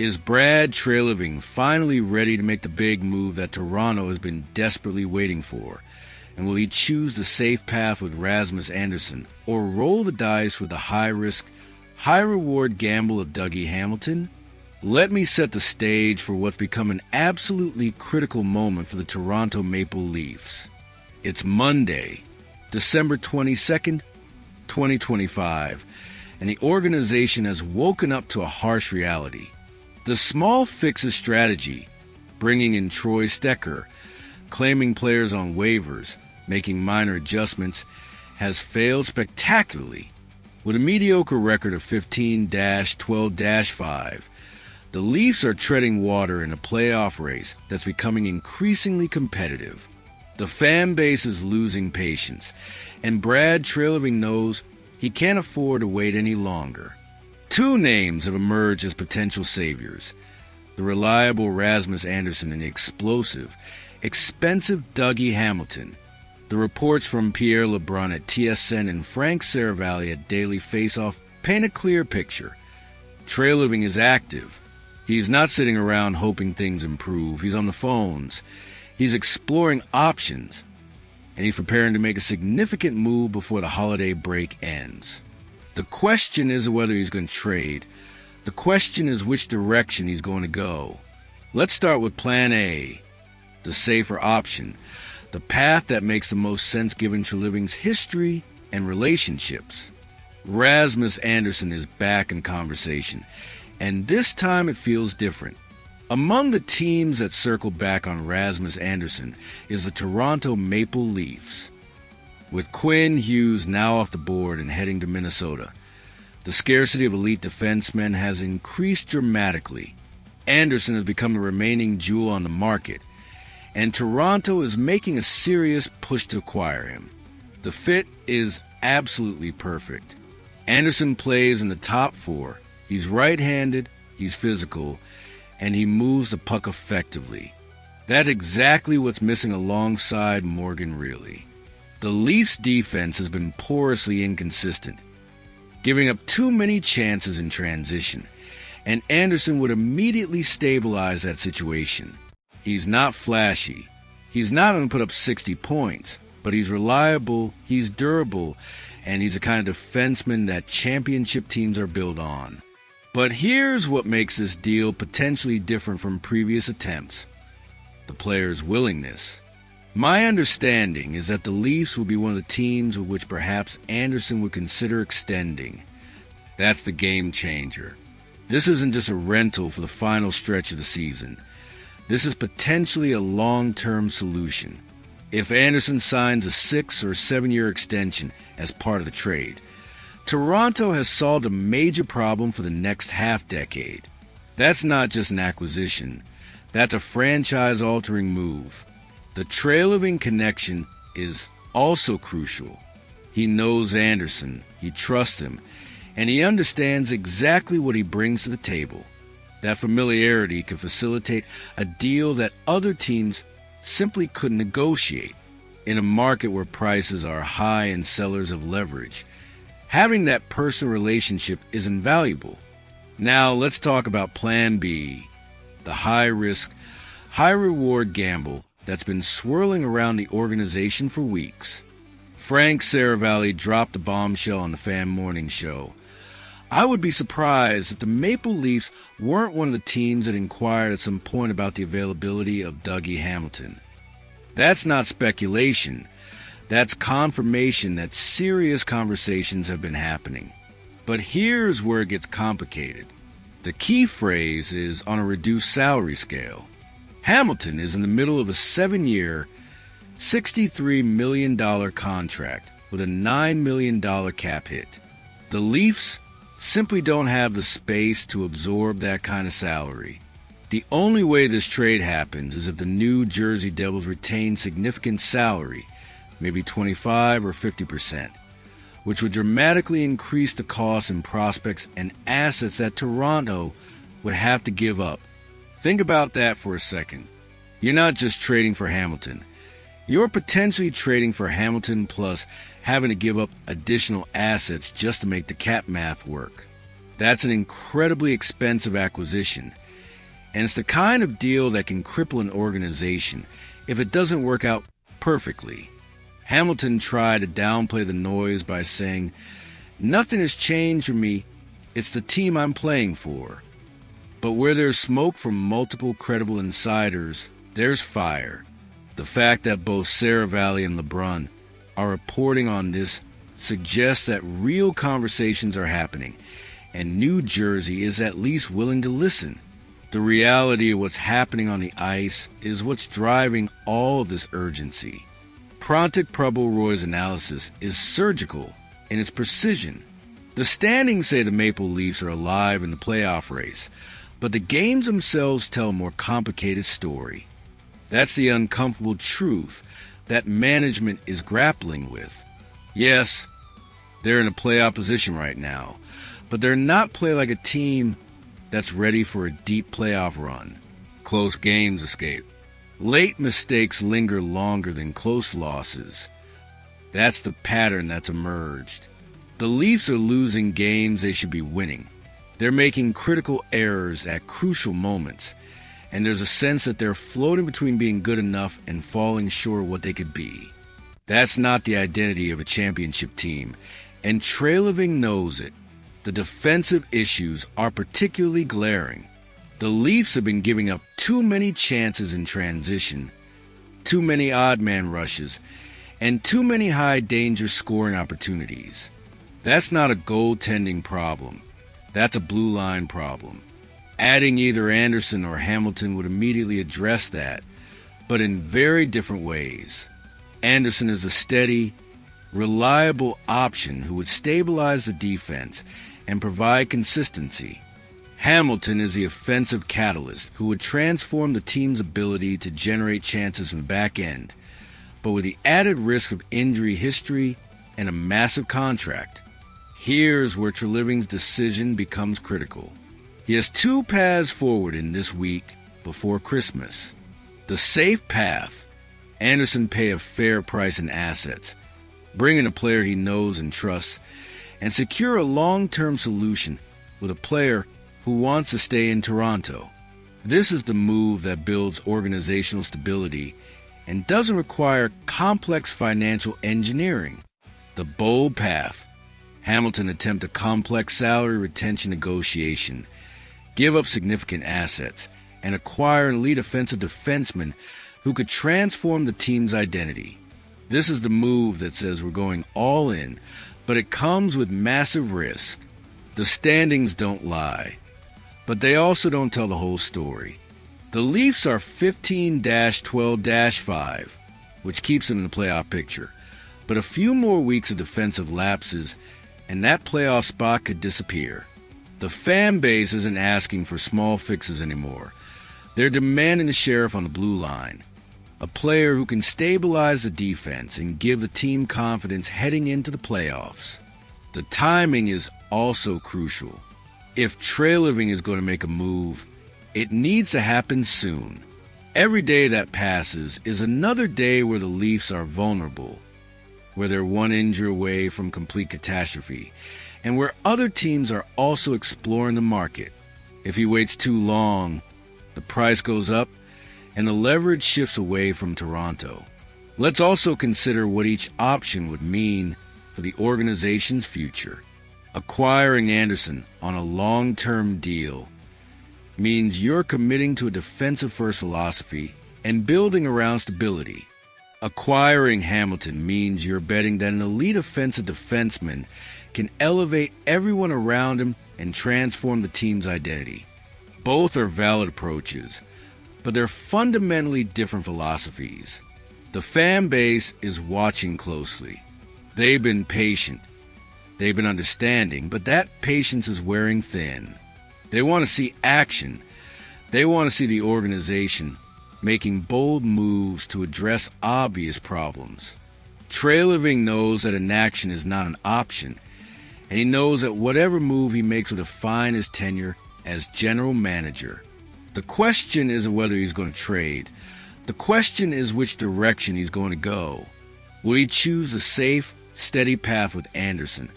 Is Brad Treliving finally ready to make the big move that Toronto has been desperately waiting for? And will he choose the safe path with Rasmus Andersson, or roll the dice with the high-risk, high-reward gamble of Dougie Hamilton? Let me set the stage for what's become an absolutely critical moment for the Toronto Maple Leafs. It's Monday, December 22nd, 2025, and the organization has woken up to a harsh reality. The small fixes strategy, bringing in Troy Stecher, claiming players on waivers, making minor adjustments, has failed spectacularly. With a mediocre record of 15-12-5, the Leafs are treading water in a playoff race that's becoming increasingly competitive. The fan base is losing patience, and Brad Treliving knows he can't afford to wait any longer. Two names have emerged as potential saviors: the reliable Rasmus Andersson and the explosive, expensive Dougie Hamilton. The reports from Pierre Lebrun at TSN and Frank Saravalli at Daily Faceoff paint a clear picture. Treliving is active. He's not sitting around hoping things improve. He's on the phones. He's exploring options. And he's preparing to make a significant move before the holiday break ends. The question isn't whether he's going to trade. The question is which direction he's going to go. Let's start with Plan A, the safer option, the path that makes the most sense given Treliving's history and relationships. Rasmus Andersson is back in conversation, and this time it feels different. Among the teams that circle back on Rasmus Andersson is the Toronto Maple Leafs. With Quinn Hughes now off the board and heading to Minnesota, the scarcity of elite defensemen has increased dramatically. Andersson has become the remaining jewel on the market, and Toronto is making a serious push to acquire him. The fit is absolutely perfect. Andersson plays in the top four. He's right-handed, he's physical, and he moves the puck effectively. That's exactly what's missing alongside Morgan Reilly. The Leafs' defense has been porously inconsistent, giving up too many chances in transition, and Andersson would immediately stabilize that situation. He's not flashy. He's not going to put up 60 points, but he's reliable, he's durable, and he's the kind of defenseman that championship teams are built on. But here's what makes this deal potentially different from previous attempts: the player's willingness. My understanding is that the Leafs will be one of the teams with which perhaps Andersson would consider extending. That's the game changer. This isn't just a rental for the final stretch of the season. This is potentially a long-term solution. If Andersson signs a 6 or 7 year extension as part of the trade, Toronto has solved a major problem for the next half-decade. That's not just an acquisition. That's a franchise-altering move. The Treliving connection is also crucial. He knows Andersson, he trusts him, and he understands exactly what he brings to the table. That familiarity can facilitate a deal that other teams simply couldn't negotiate. In a market where prices are high and sellers have leverage, having that personal relationship is invaluable. Now let's talk about Plan B, the high-risk, high-reward gamble that's been swirling around the organization for weeks. Frank Saravalli dropped the bombshell on the Fan Morning Show. I would be surprised if the Maple Leafs weren't one of the teams that inquired at some point about the availability of Dougie Hamilton. That's not speculation. That's confirmation that serious conversations have been happening. But here's where it gets complicated. The key phrase is on a reduced salary scale. Hamilton is in the middle of a 7-year, $63 million contract with a $9 million cap hit. The Leafs simply don't have the space to absorb that kind of salary. The only way this trade happens is if the New Jersey Devils retain significant salary, maybe 25 or 50%, which would dramatically increase the costs and prospects and assets that Toronto would have to give up. Think about that for a second. You're not just trading for Hamilton. You're potentially trading for Hamilton plus having to give up additional assets just to make the cap math work. That's an incredibly expensive acquisition, And it's the kind of deal that can cripple an organization if it doesn't work out perfectly. Hamilton tried to downplay the noise by saying, "Nothing has changed for me. It's the team I'm playing for." But where there's smoke from multiple credible insiders, there's fire. The fact that both Sarah Valley and LeBron are reporting on this suggests that real conversations are happening, and New Jersey is at least willing to listen. The reality of what's happening on the ice is what's driving all of this urgency. Prontek Prabhu-Roy's analysis is surgical in its precision. The standings say the Maple Leafs are alive in the playoff race, but the games themselves tell a more complicated story. That's the uncomfortable truth that management is grappling with. Yes, they're in a playoff position right now, but they're not playing like a team that's ready for a deep playoff run. Close games escape. Late mistakes linger longer than close losses. That's the pattern that's emerged. The Leafs are losing games they should be winning. They're making critical errors at crucial moments, and there's a sense that they're floating between being good enough and falling short of what they could be. That's not the identity of a championship team, and Treliving knows it. The defensive issues are particularly glaring. The Leafs have been giving up too many chances in transition, too many odd man rushes, and too many high-danger scoring opportunities. That's not a goaltending problem. That's a blue line problem. Adding either Andersson or Hamilton would immediately address that, but in very different ways. Andersson is a steady, reliable option who would stabilize the defense and provide consistency. Hamilton is the offensive catalyst who would transform the team's ability to generate chances in the back end, but with the added risk of injury history and a massive contract. Here's where Treliving's decision becomes critical. He has two paths forward in this week before Christmas. The safe path: Andersson pay a fair price in assets, bring in a player he knows and trusts, and secure a long-term solution with a player who wants to stay in Toronto. This is the move that builds organizational stability and doesn't require complex financial engineering. The bold path: Hamilton attempt a complex salary retention negotiation, give up significant assets, and acquire an elite offensive defenseman who could transform the team's identity. This is the move that says we're going all in, but it comes with massive risk. The standings don't lie, but they also don't tell the whole story. The Leafs are 15-12-5, which keeps them in the playoff picture, but a few more weeks of defensive lapses and that playoff spot could disappear. The fan base isn't asking for small fixes anymore. They're demanding the sheriff on the blue line, a player who can stabilize the defense and give the team confidence heading into the playoffs. The timing is also crucial. If Treliving is going to make a move, it needs to happen soon. Every day that passes is another day where the Leafs are vulnerable, where they're one injury away from complete catastrophe, and where other teams are also exploring the market. If he waits too long, the price goes up and the leverage shifts away from Toronto. Let's also consider what each option would mean for the organization's future. Acquiring Andersson on a long-term deal means you're committing to a defensive-first philosophy and building around stability. Acquiring Hamilton means you're betting that an elite offensive defenseman can elevate everyone around him and transform the team's identity. Both are valid approaches, but they're fundamentally different philosophies. The fan base is watching closely. They've been patient. They've been understanding, but that patience is wearing thin. They want to see action. They want to see the organization making bold moves to address obvious problems. Treliving knows that inaction is not an option, and he knows that whatever move he makes will define his tenure as general manager. The question isn't whether he's going to trade. The question is which direction he's going to go. Will he choose a safe, steady path with Andersson,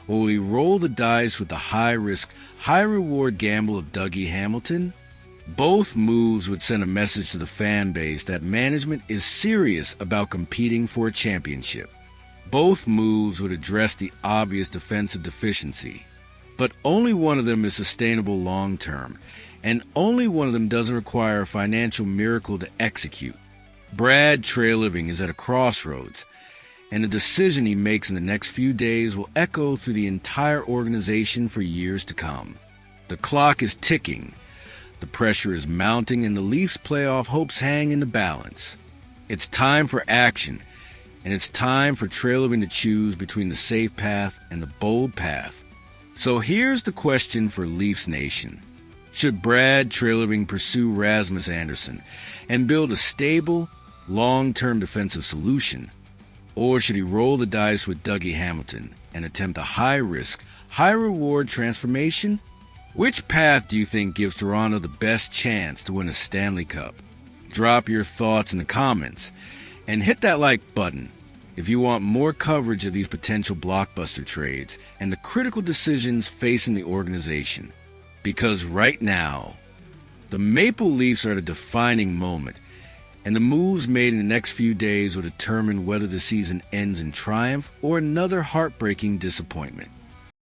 or will he roll the dice with the high-risk, high-reward gamble of Dougie Hamilton? Both moves would send a message to the fan base that management is serious about competing for a championship. Both moves would address the obvious defensive deficiency, but only one of them is sustainable long-term, and only one of them doesn't require a financial miracle to execute. Brad Treliving is at a crossroads, and the decision he makes in the next few days will echo through the entire organization for years to come. The clock is ticking, the pressure is mounting, and the Leafs' playoff hopes hang in the balance. It's time for action, and it's time for Treliving to choose between the safe path and the bold path. So here's the question for Leafs Nation. Should Brad Treliving pursue Rasmus Andersson and build a stable, long-term defensive solution? Or should he roll the dice with Dougie Hamilton and attempt a high-risk, high-reward transformation? Which path do you think gives Toronto the best chance to win a Stanley Cup? Drop your thoughts in the comments and hit that like button if you want more coverage of these potential blockbuster trades and the critical decisions facing the organization. Because right now, the Maple Leafs are at a defining moment, and the moves made in the next few days will determine whether the season ends in triumph or another heartbreaking disappointment.